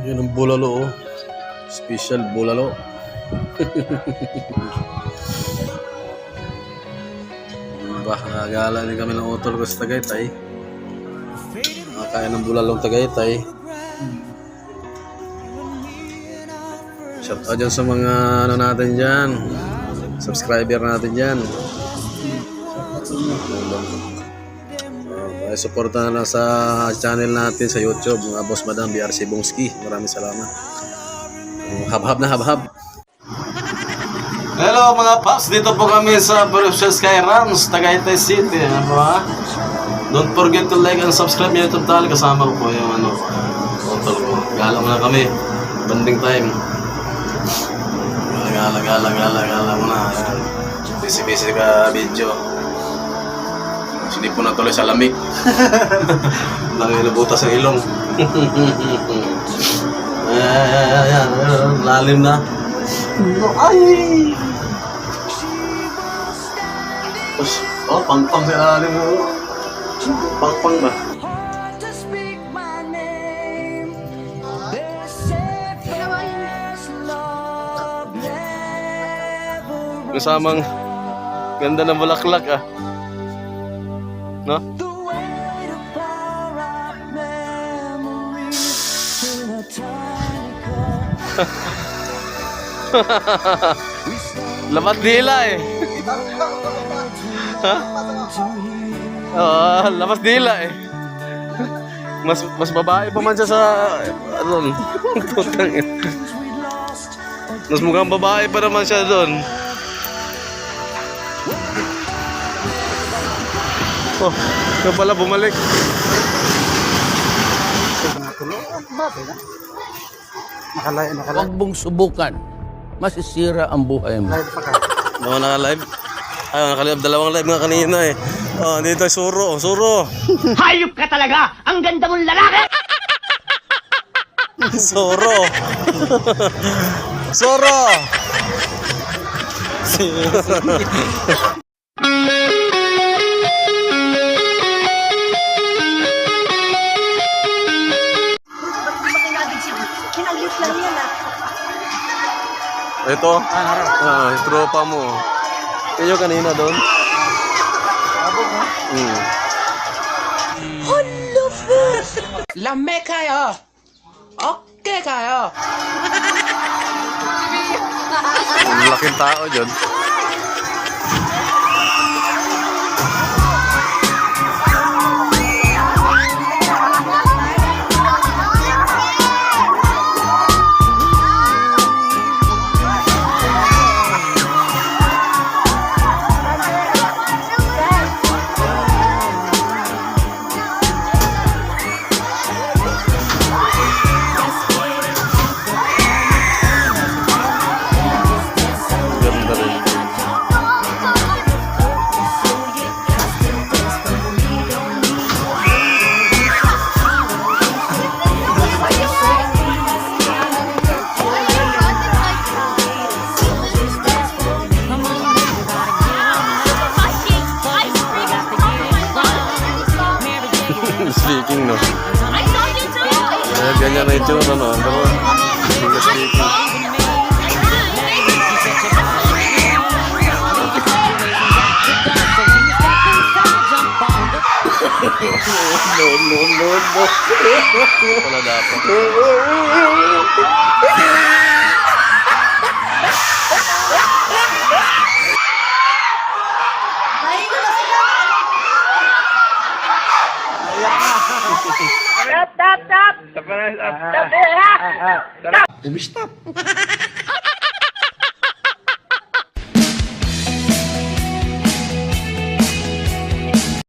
Yun ang bulalo, oh. Special bulalo. Bah, nagala din kami ng utol ko sa Tagaytay. Nakakain ng bulalong Tagaytay. Shout out dyan sa mga ano natin dyan, subscriber natin dyan. Suporta na sa channel natin sa YouTube, mga Boss Madam BRC Bongski. Maraming salamat. Habhab na habhab. Hello mga paps, dito po kami sa Provincial Sky Rams, Tagaytay City. Ano ba? Don't forget to like and subscribe yung YouTube channel. Kasama ko po yung hotel ko. Gala muna kami. Banding time. Gala muna. Busy ka video. Sinipon na tuloy sa lamig. Nabutas ang ilong. Ayan. Lalim na. Ay! Oh, pang-pang sa lalim mo. Pang-pang ba? Kasamang ganda ng bulaklak ah. No? Lamat dila eh. Ha? Lamas dila eh. Mas babae pa man siya sa ano. Putang. Mas mukhang babae pa naman siya doon. Oh, kaya pala bumalik. Huwag mong subukan. Masisira ang buhay mo. No, naka-live. Ay, naka-live. Dalawang live nga kanina eh. Oh, dito Suro. Hayop ka talaga! Ang ganda mong lalaki! Suro. Kinaglit lang yan ah. Ito. Tropa mo. Kayo kanina doon? Hello, fish! Lame kayo! Okay kayo! Ang laking tao dyan. Ganda rin. Speaking, no? Ganyan na itsura, no? Pero, hindi speaking. No. Wala dapat. Ay, ko na sila! Stop! Stop.